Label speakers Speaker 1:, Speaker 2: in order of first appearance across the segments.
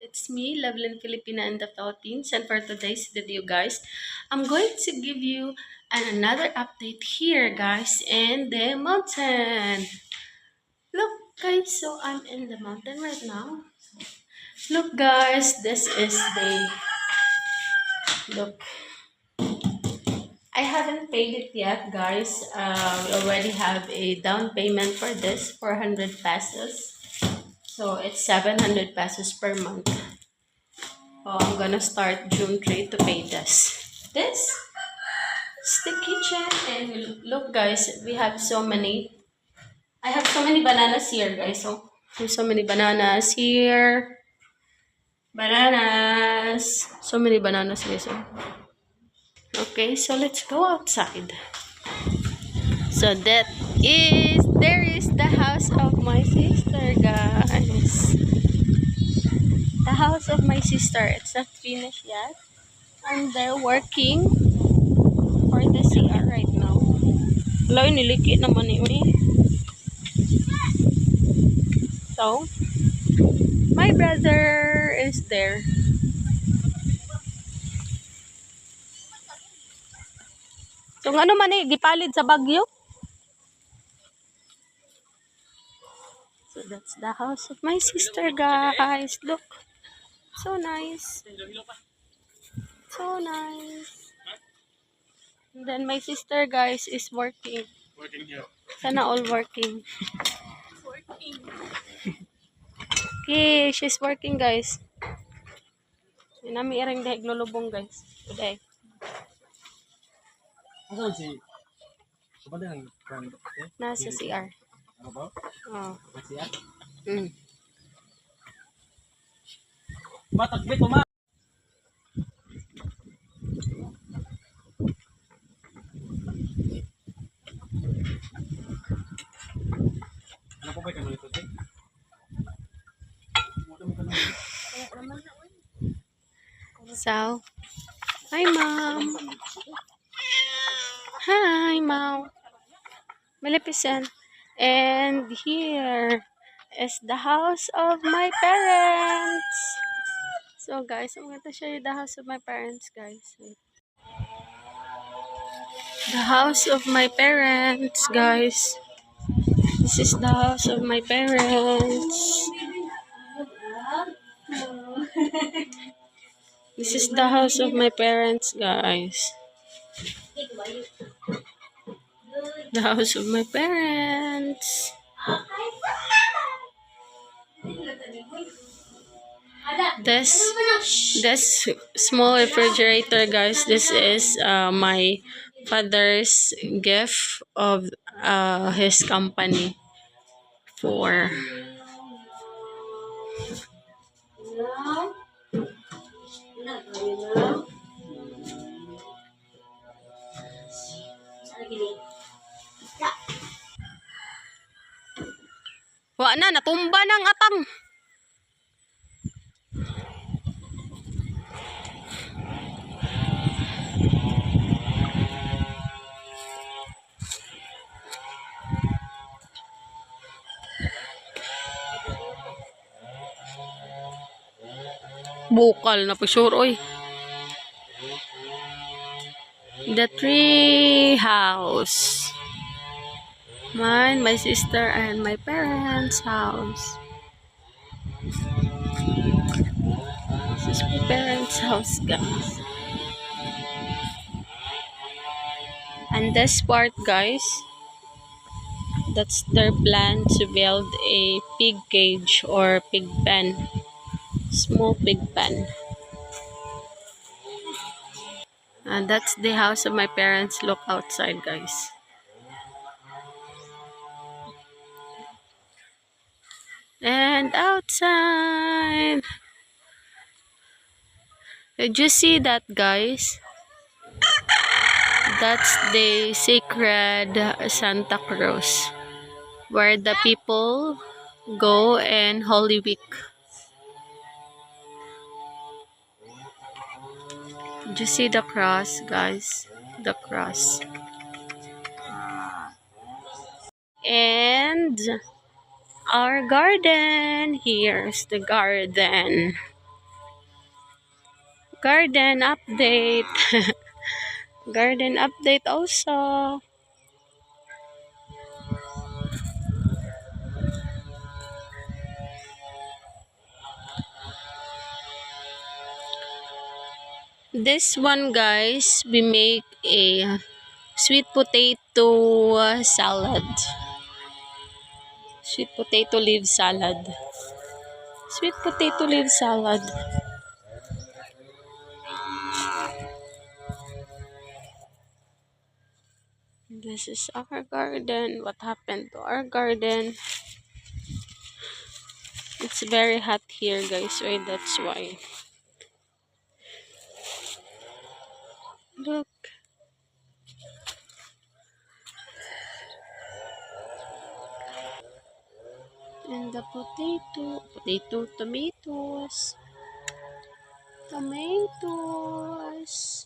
Speaker 1: It's me, Loveland Filipina in the Philippines, and for today's video, guys, I'm going to give you another update here, guys, in the mountain. Look, guys, so I'm in the mountain right now. Look, guys, this is the look. I haven't paid it yet, guys. We already have a down payment for this, 400 pesos. So it's 700 pesos per month. Oh, I'm gonna start June 3 to pay this. This is the kitchen, and look, guys, we have so many. I have so many bananas here, guys. So there's so many bananas here. Bananas. So many bananas, guys. So. Okay, so let's go outside. So there is the house of my sister, guys. The house of my sister. It's not finished yet. And they're working for the CR right now. Hello, niliki naman ni Uni. So, my brother is there. So, ano man gipalid sa Bagyo? So, that's the house of my sister, guys. Look. So nice. So nice. And then my sister, guys, is working. Working here. Sana all working. Working. Okay, she's working, guys. Nami irang dahig lulubong, guys. Today.
Speaker 2: Asan si? Kepada yang kan?
Speaker 1: Nasa CR.
Speaker 2: Ano ba?
Speaker 1: Oh.
Speaker 2: CR?
Speaker 1: Mm.
Speaker 2: Matagbit ma. Ano po ba kanang ito?
Speaker 1: So, hi, Mom. Hi, Mom. Maleficent. And here is the house of my parents. So, guys, I'm going to show you the house of my parents, guys. The house of my parents, guys. This is the house of my parents. This is the house of my parents, guys. The house of my parents. This small refrigerator, guys, this is my father's gift of his company for wa na natumba ng atang. Bukal na po sure, oy. The tree house. Mine, my sister, and my parents' house. This is my parents' house, guys. And this part, guys, that's their plan to build a pig cage or pig pen. Small pig pen. And that's the house of my parents. Look outside, guys. And outside. Did you see that, guys? That's the sacred Santa Cruz, where the people go in Holy Week. Did you see the cross, guys? The cross. And our garden. Here's the garden. Garden update. Garden update also. This one, guys, we make a sweet potato salad. Sweet potato leaf salad. Sweet potato leaf salad. This is our garden. What happened to our garden? It's very hot here, guys. Wait, that's why. Look. And the tomatoes. Tomatoes.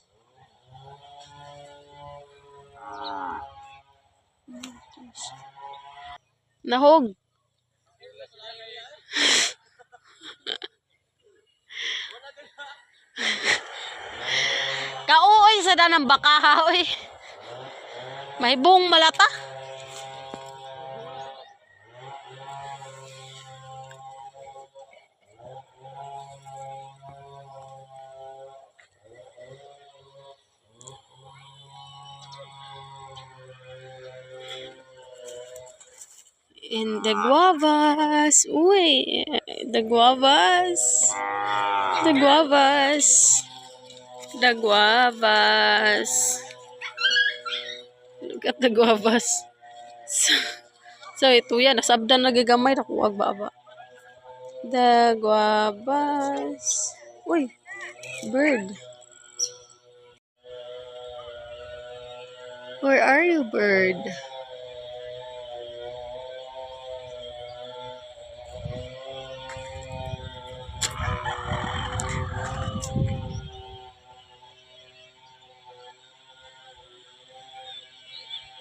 Speaker 1: Nahog. Kauoy sa danang baka, oy. Mahibong malata. And the guavas. Uy, the guavas. The guavas. The guavas. Look at the guavas. So ito yan. Nasabdan na gagamay. Nakuwag ba? The guavas. Uy, bird. Where are you, bird?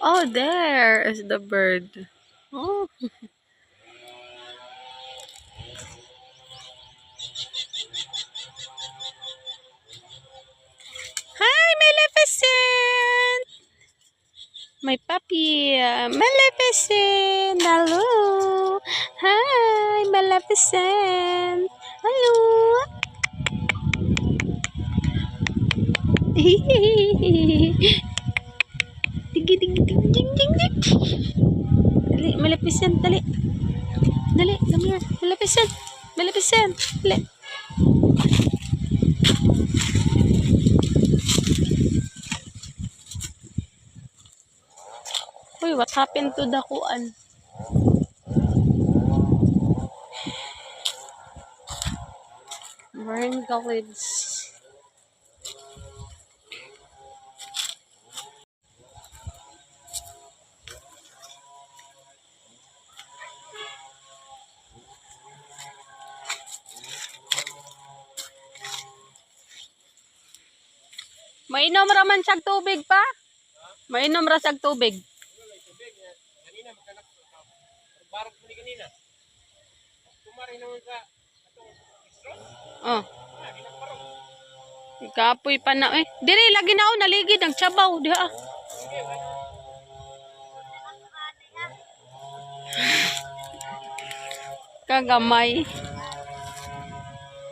Speaker 1: Oh, there is the bird. Oh. Hi, Maleficent! My puppy, Maleficent! Hello! Hi, Maleficent! Hello! Digi, digi, digi, ding, ding, ding. Dali, Maleficent, dali. Dali, come here. Maleficent! Maleficent! Dali. Uy, what happened to the kuan? Moringa leaves. Mainom raman siyag tubig pa? Mainom ra siyag tubig.
Speaker 2: Kanina magkanak barok mo ni kanina. Tumari naman sa atong extra.
Speaker 1: Oh. Ikapoy pa na eh. Diri lagi na naligid ang sabaw diha. Kagamay.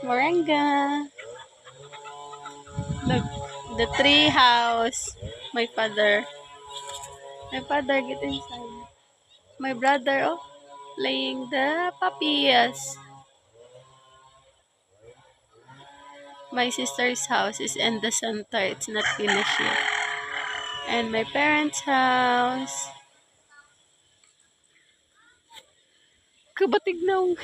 Speaker 1: Moringa. Look, the tree house. My father. My father get inside. My brother, oh, playing the puppies. My sister's house is in the center. It's not finished yet. And my parents' house. Kabatignaw.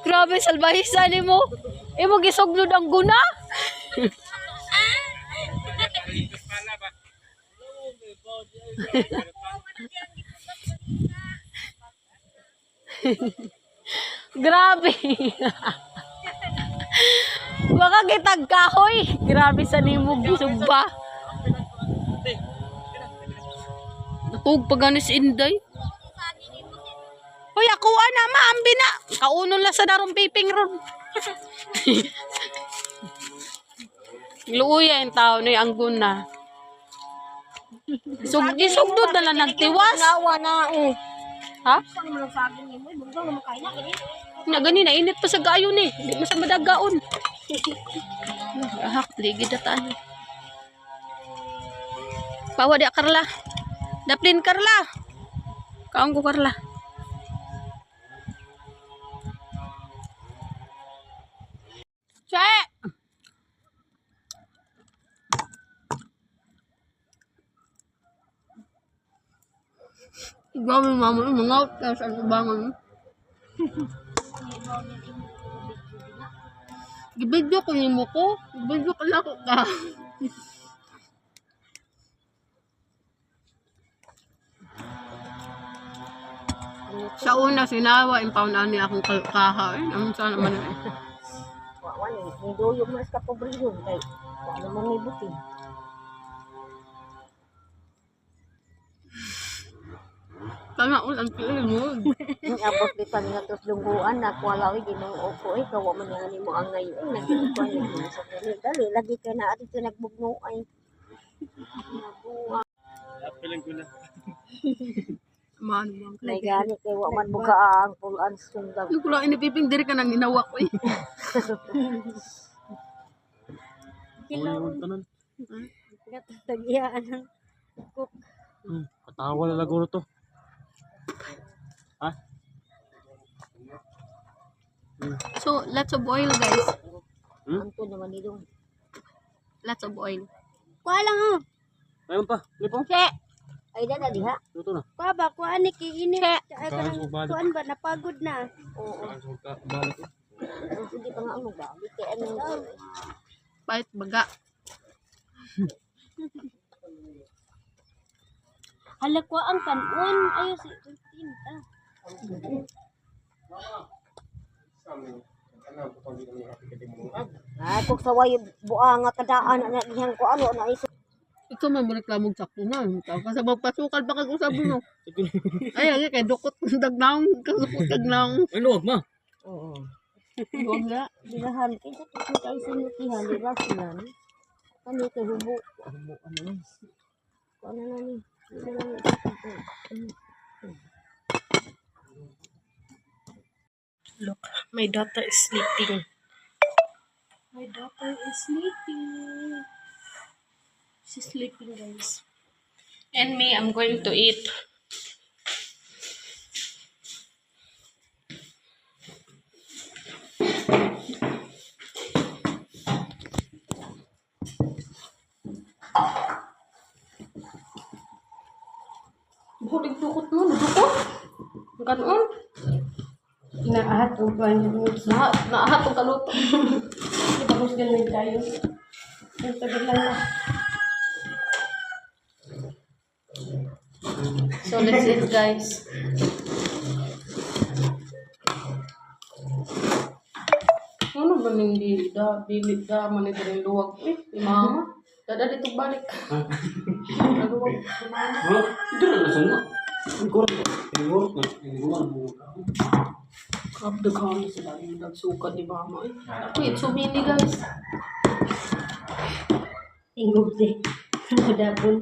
Speaker 1: Grabe, salbahisa ni mo. Imo gisuglod ang guna. Grabe. Baka kitag kahoy. Grabe sa nimo gisugba. Natug pa ganis inday. Hoy, ako na maambi na. Kaunon la sa darong piping ron. Luya yung tao ni anggun na. Gisugdod na lang nagtiwas.
Speaker 3: Nawa na eh.
Speaker 1: Ha?
Speaker 3: Saan mo lang sabi niyo mo? Bugdong naman kayo na. Ganyan.
Speaker 1: Na gani na init pa sa gayon eh. Di mo sa madagaon. Ahak, ligid na tayo. Pawa di Karla. Daplin Karla. Kaong ko Karla. Che! Grabe mama, mga out ka sa bangon. Gibidyo ko yung muko. Gibidyo ko lang ka. Sa una, sinawa, impound ani akong kaha. Ang sana naman.
Speaker 3: Wawan eh. Hindi yung mas kapobre yun. Kaya wala mo may buti.
Speaker 1: Kana ulan pili mo.
Speaker 3: Ang abot di pag natos lungguan na wala oi ginong opo eh. Kawa man nga ni mo ang ngayon. Nagkukuha niya sa dali. Dali, lagi ka na at ito nagbugno ay.
Speaker 2: Piling ko na.
Speaker 1: Mano man.
Speaker 3: May gani kay wa man buka ang pulan sundag.
Speaker 1: Yung kulang inipiping diri ka nang ginawa ko eh.
Speaker 2: Uyong tanan.
Speaker 3: Gatagiyaan ng cook.
Speaker 2: Katawa na laguro to. Ha?
Speaker 1: So, lots of oil guys.
Speaker 3: Anto naman nito.
Speaker 1: Lots of oil.
Speaker 3: Kuha lang oh.
Speaker 2: Mayroon pa. Lipong.
Speaker 3: Che. Ay dada diha.
Speaker 2: Luto na.
Speaker 3: Kuha ba kuha ni kay ini. Ay
Speaker 2: Kaso balik.
Speaker 3: kuan ba napagod na. Oo.
Speaker 2: Kaso ka balik.
Speaker 3: Hindi pa nga ano ba? Kay ano.
Speaker 1: Bait baga.
Speaker 3: Hala kuha ang kanon. Ayo si tinta. Ay kung saway buang nga kadaan na dihang ko ano na iso.
Speaker 1: Ikaw man reklamo sakto na. Kasi magpasukal pa kag usab mo. Ay kay dukot dagnaong kasukot dagnaong.
Speaker 2: Ay, luwag ma.
Speaker 3: Oo.
Speaker 1: Huwag nga.
Speaker 3: Dilahan kay sa kay sinutihan di ba sila ni? Kani kay hubo. Hubo ano ni? Ano na ni?
Speaker 1: Look, my daughter is sleeping. My daughter is sleeping. She's sleeping, guys. And me, I'm going to eat. Bulig dukot mo, dukot. Ganon.
Speaker 3: Naahat og kuan
Speaker 1: Naahat ang kaluto. Tapos ganun tayo. Ang tagal lang na. So let's eat guys. Ano ba ning bilit da manidring luwag eh, di mama. Dada dito balik. Luwag si mama.
Speaker 2: Oh, dito na sana. Ang kurang. Ang kurang.
Speaker 1: Grabe kami sila yung nagsukat ni mama eh. Ako it's so mini guys.
Speaker 3: ingog di. Madapon.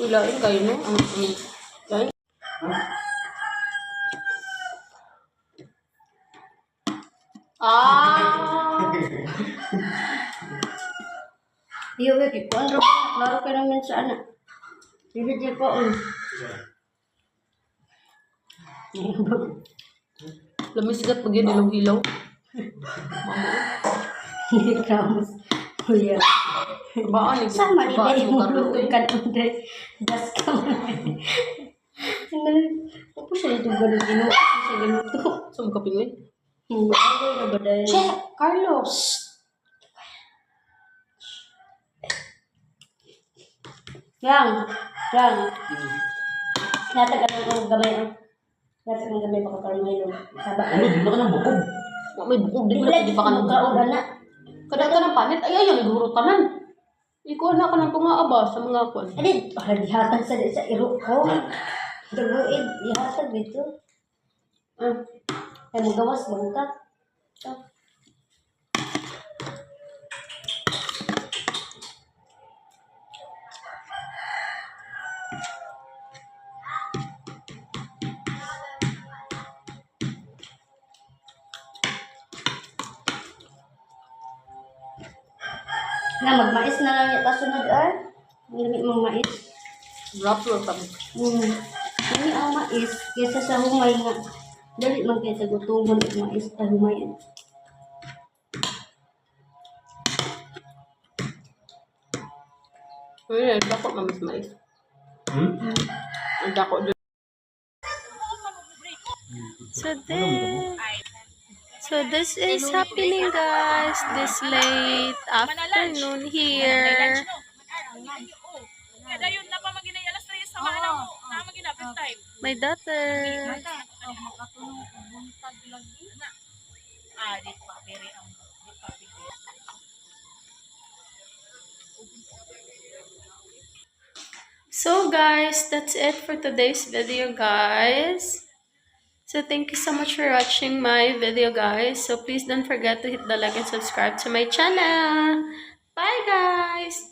Speaker 1: Ilain kayo no? Kain.
Speaker 3: Iyo kay kuan ro. Laro ka naman sa ana. Dili di ko on.
Speaker 1: Lamisgat pag yun ilaw-ilaw.
Speaker 3: Hindi kamus. Kuya.
Speaker 1: Baan eh.
Speaker 3: Sama ni
Speaker 1: Baan
Speaker 3: dai
Speaker 1: mo
Speaker 3: mo
Speaker 1: karoon eh.
Speaker 3: kan unde. Das ka man. Ako siya ito ganun gino. Siya ganito.
Speaker 1: Saan mo kapingin?
Speaker 3: Ako na ba dahil?
Speaker 1: Che! Carlos!
Speaker 3: Yang. Nata ka ng gamay. Nata ka ng gamay baka karon ngayon. Saba ka.
Speaker 2: Ano, di na ka nang bukog.
Speaker 1: May bukog din na di pa ka nang
Speaker 3: Kauga na.
Speaker 1: Kada ka ng panit, ay ayaw, naguro ka nan. Ikaw na ka ng tunga sa mga kwan.
Speaker 3: Ano? Para dihatan sa iro ko. Daguin. Dihatan dito. Kaya magawas bangka. Na magmais na lang yung kasunod ay. Hindi mong mais.
Speaker 1: Rapper pa.
Speaker 3: Ini ang mais kaysa sa humay nga. Dali man kaysa gutungon ang mais ta humay.
Speaker 1: Uy, dako mamis.
Speaker 2: Hmm?
Speaker 1: Dako din. So this is happening, guys. This late afternoon here. My daughter. So guys, that's it for today's video, guys. So thank you so much for watching my video, guys. So please don't forget to hit the like and subscribe to my channel. Bye, guys.